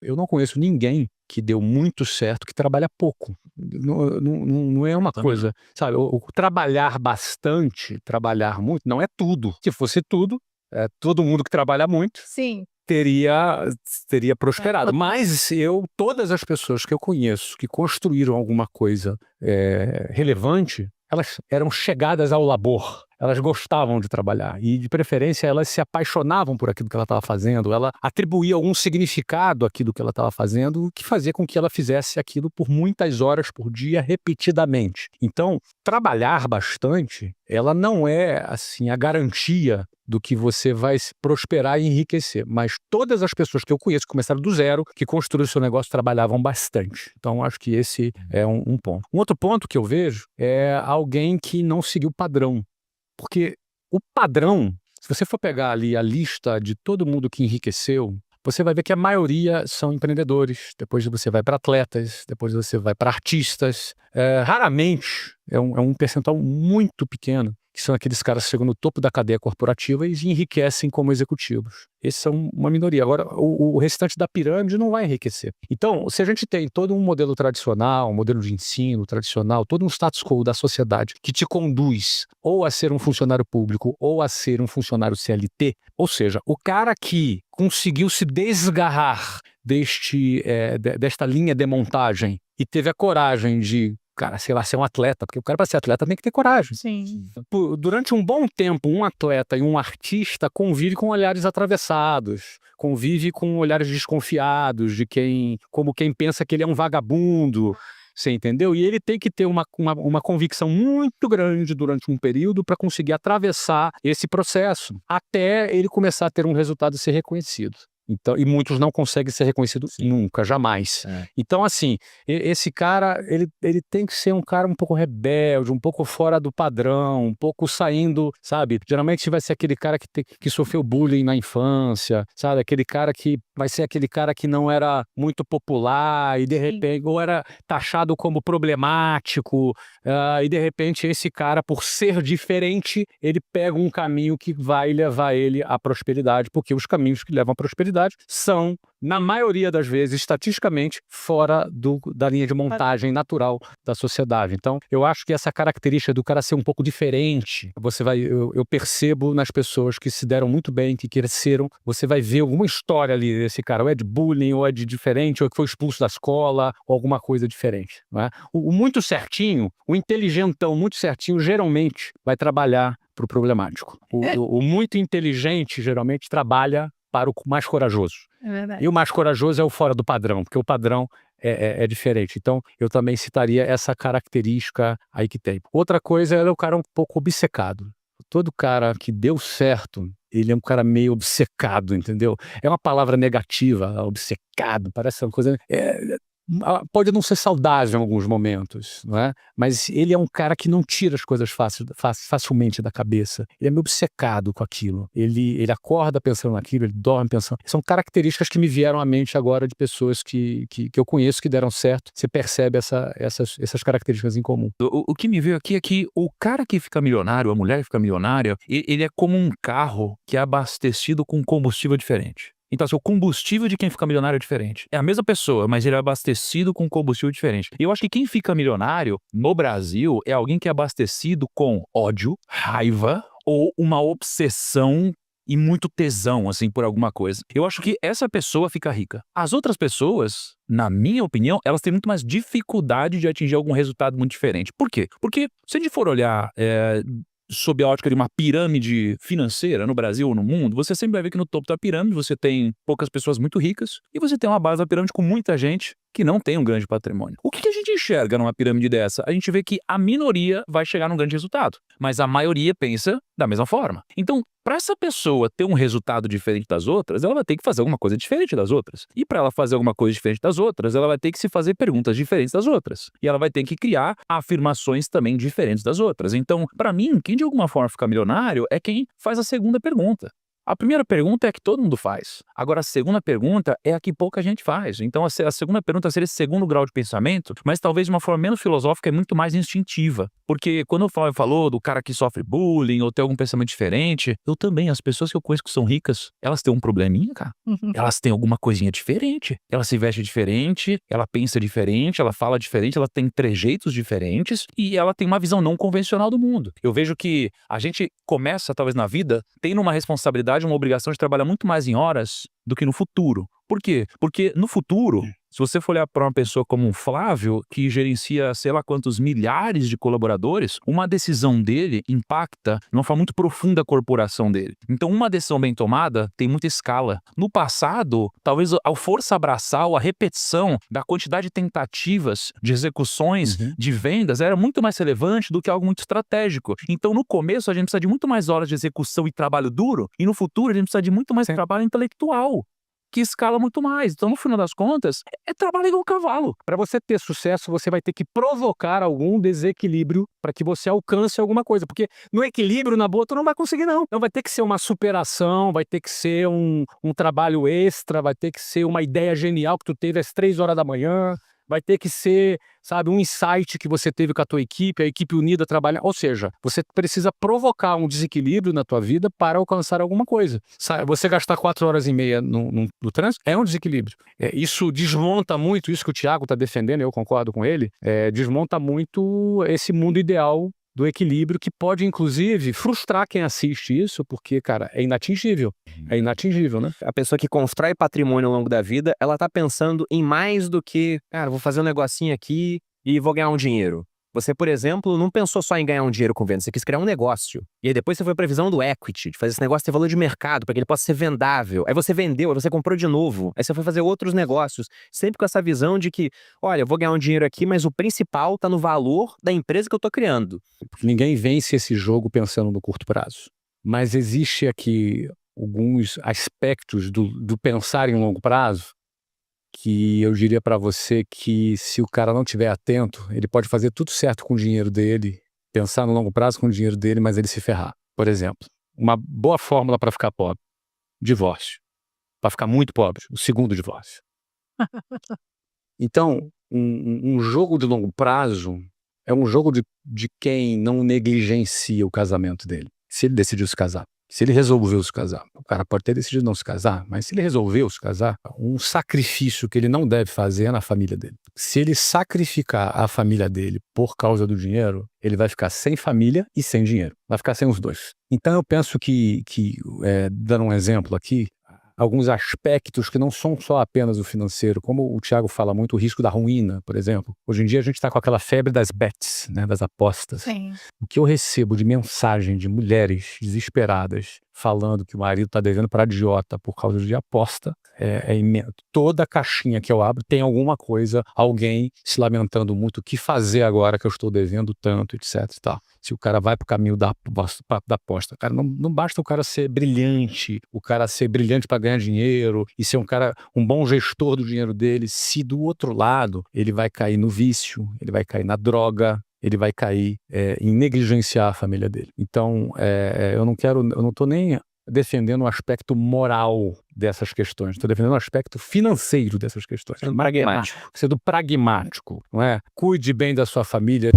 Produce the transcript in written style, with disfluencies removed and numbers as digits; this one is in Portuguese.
Eu não conheço ninguém que deu muito certo que trabalha pouco. Não é uma Também coisa, não. sabe, o trabalhar bastante, trabalhar muito, não é tudo. Se fosse tudo, todo mundo que trabalha muito Sim. teria prosperado. Mas todas as pessoas que eu conheço que construíram alguma coisa relevante, elas eram chegadas ao labor. Elas gostavam de trabalhar e, de preferência, elas se apaixonavam por aquilo que ela estava fazendo. Ela atribuía algum significado àquilo que ela estava fazendo, o que fazia com que ela fizesse aquilo por muitas horas por dia, repetidamente. Então, trabalhar bastante, ela não é assim a garantia do que você vai se prosperar e enriquecer. Mas todas as pessoas que eu conheço que começaram do zero, que construíram seu negócio, trabalhavam bastante. Então, acho que esse é um ponto. Um outro ponto que eu vejo é alguém que não seguiu o padrão. Porque o padrão, se você for pegar ali a lista de todo mundo que enriqueceu, você vai ver que a maioria são empreendedores, depois você vai para atletas, depois você vai para artistas. Raramente, é um percentual muito pequeno, que são aqueles caras que chegam no topo da cadeia corporativa e enriquecem como executivos. Esses são uma minoria. Agora, o restante da pirâmide não vai enriquecer. Então, se a gente tem todo um modelo tradicional, um modelo de ensino tradicional, todo um status quo da sociedade que te conduz ou a ser um funcionário público ou a ser um funcionário CLT, ou seja, o cara que conseguiu se desgarrar desta linha de montagem e teve a coragem de, cara, sei lá, ser um atleta, porque o cara, para ser atleta, tem que ter coragem. Sim. Durante um bom tempo, um atleta e um artista convive com olhares atravessados, convive com olhares desconfiados de como quem pensa que ele é um vagabundo. Você entendeu? E ele tem que ter uma convicção muito grande durante um período para conseguir atravessar esse processo, até ele começar a ter um resultado e ser reconhecido. Então, e muitos não conseguem ser reconhecidos nunca, jamais. Então, assim, esse cara, ele tem que ser um cara um pouco rebelde, um pouco fora do padrão, um pouco saindo, sabe? Geralmente vai ser aquele cara que sofreu bullying na infância, sabe? Aquele cara que vai ser aquele cara que não era muito popular e, de repente, ou era taxado como problemático, e, de repente, esse cara, por ser diferente, ele pega um caminho que vai levar ele à prosperidade, porque os caminhos que levam à prosperidade são, na maioria das vezes, estatisticamente, fora da linha de montagem natural da sociedade. Então, eu acho que essa característica do cara ser um pouco diferente, eu percebo nas pessoas que se deram muito bem, que cresceram, você vai ver alguma história ali desse cara, ou é de bullying, ou é de diferente, ou que foi expulso da escola, ou alguma coisa diferente. Não é? O muito certinho, o inteligentão muito certinho, geralmente vai trabalhar para o problemático. O muito inteligente, geralmente, trabalha para o mais corajoso. É verdade. E o mais corajoso é o fora do padrão, porque o padrão é diferente. Então, eu também citaria essa característica aí que tem. Outra coisa é o cara um pouco obcecado. Todo cara que deu certo, ele é um cara meio obcecado, entendeu? É uma palavra negativa, obcecado, parece uma coisa... pode não ser saudável em alguns momentos, não é? Mas ele é um cara que não tira as coisas facilmente da cabeça. Ele é meio obcecado com aquilo. Ele acorda pensando naquilo, ele dorme pensando. São características que me vieram à mente agora de pessoas que eu conheço que deram certo. Você percebe essas características em comum. O que me veio aqui é que o cara que fica milionário, a mulher que fica milionária, ele é como um carro que é abastecido com combustível diferente. Então, assim, o combustível de quem fica milionário é diferente. É a mesma pessoa, mas ele é abastecido com combustível diferente. E eu acho que quem fica milionário no Brasil é alguém que é abastecido com ódio, raiva ou uma obsessão e muito tesão, assim, por alguma coisa. Eu acho que essa pessoa fica rica. As outras pessoas, na minha opinião, elas têm muito mais dificuldade de atingir algum resultado muito diferente. Por quê? Porque se a gente for olhar sob a ótica de uma pirâmide financeira no Brasil ou no mundo, você sempre vai ver que no topo da pirâmide você tem poucas pessoas muito ricas e você tem uma base da pirâmide com muita gente que não tem um grande patrimônio. O que a gente enxerga numa pirâmide dessa? A gente vê que a minoria vai chegar num grande resultado, mas a maioria pensa da mesma forma. Então, para essa pessoa ter um resultado diferente das outras, ela vai ter que fazer alguma coisa diferente das outras. E para ela fazer alguma coisa diferente das outras, ela vai ter que se fazer perguntas diferentes das outras. E ela vai ter que criar afirmações também diferentes das outras. Então, para mim, quem de alguma forma fica milionário é quem faz a segunda pergunta. A primeira pergunta é a que todo mundo faz. Agora, a segunda pergunta é a que pouca gente faz. Então, a segunda pergunta seria esse segundo grau de pensamento, mas talvez de uma forma menos filosófica e muito mais instintiva. Porque quando o Flávio falou do cara que sofre bullying ou tem algum pensamento diferente, eu também, as pessoas que eu conheço que são ricas, elas têm um probleminha, cara. Elas têm alguma coisinha diferente. Ela se veste diferente, ela pensa diferente, ela fala diferente, ela tem trejeitos diferentes e ela tem uma visão não convencional do mundo. Eu vejo que a gente começa, talvez na vida, tendo uma responsabilidade, uma obrigação de trabalhar muito mais em horas do que no futuro. Por quê? Porque no futuro, se você for olhar para uma pessoa como um Flávio, que gerencia sei lá quantos milhares de colaboradores, uma decisão dele impacta de uma forma muito profunda a corporação dele. Então, uma decisão bem tomada tem muita escala. No passado, talvez a força abraçal, a repetição da quantidade de tentativas, de execuções, de vendas, era muito mais relevante do que algo muito estratégico. Então, no começo, a gente precisa de muito mais horas de execução e trabalho duro, e no futuro, a gente precisa de muito mais trabalho intelectual, que escala muito mais. Então, no final das contas, é trabalho igual cavalo. Para você ter sucesso, você vai ter que provocar algum desequilíbrio para que você alcance alguma coisa. Porque no equilíbrio, na boa, tu não vai conseguir, não. Então vai ter que ser uma superação, vai ter que ser um trabalho extra, vai ter que ser uma ideia genial que tu teve às 3 horas da manhã. Vai ter que ser, sabe, um insight que você teve com a tua equipe, a equipe unida trabalhar. Ou seja, você precisa provocar um desequilíbrio na tua vida para alcançar alguma coisa. Você gastar 4 horas e meia no trânsito é um desequilíbrio. Isso desmonta muito, isso que o Thiago está defendendo, eu concordo com ele, desmonta muito esse mundo ideal do equilíbrio, que pode, inclusive, frustrar quem assiste isso, porque, cara, é inatingível. É inatingível, né? A pessoa que constrói patrimônio ao longo da vida, ela tá pensando em mais do que, cara, vou fazer um negocinho aqui e vou ganhar um dinheiro. Você, por exemplo, não pensou só em ganhar um dinheiro com venda, você quis criar um negócio. E aí depois você foi pra visão do equity, de fazer esse negócio ter valor de mercado, para que ele possa ser vendável. Aí você vendeu, aí você comprou de novo. Aí você foi fazer outros negócios, sempre com essa visão de que, olha, eu vou ganhar um dinheiro aqui, mas o principal tá no valor da empresa que eu tô criando. Ninguém vence esse jogo pensando no curto prazo. Mas existe aqui alguns aspectos do pensar em longo prazo que eu diria para você que, se o cara não estiver atento, ele pode fazer tudo certo com o dinheiro dele, pensar no longo prazo com o dinheiro dele, mas ele se ferrar. Por exemplo, uma boa fórmula para ficar pobre: divórcio. Para ficar muito pobre, o segundo divórcio. Então, um jogo de longo prazo é um jogo de quem não negligencia o casamento dele. Se ele decidiu se casar, se ele resolveu se casar, o cara pode ter decidido não se casar, mas se ele resolveu se casar, um sacrifício que ele não deve fazer é na família dele. Se ele sacrificar a família dele por causa do dinheiro, ele vai ficar sem família e sem dinheiro. Vai ficar sem os dois. Então eu penso que dando um exemplo aqui, alguns aspectos que não são só apenas o financeiro, como o Thiago fala muito, o risco da ruína, por exemplo. Hoje em dia a gente está com aquela febre das bets, né, das apostas. Sim. O que eu recebo de mensagem de mulheres desesperadas falando que o marido está devendo para agiota por causa de aposta é imenso. Toda caixinha que eu abro tem alguma coisa, alguém se lamentando muito, o que fazer agora que eu estou devendo tanto, etc. E tal. Se o cara vai para o caminho da aposta, cara, não basta o cara ser brilhante, para ganhar dinheiro e ser um bom gestor do dinheiro dele, se do outro lado ele vai cair no vício, ele vai cair na droga, ele vai cair em negligenciar a família dele. Então, eu não estou nem defendendo o aspecto moral dessas questões, estou defendendo o aspecto financeiro dessas questões. Pragmático. Sendo pragmático, não é? Cuide bem da sua família.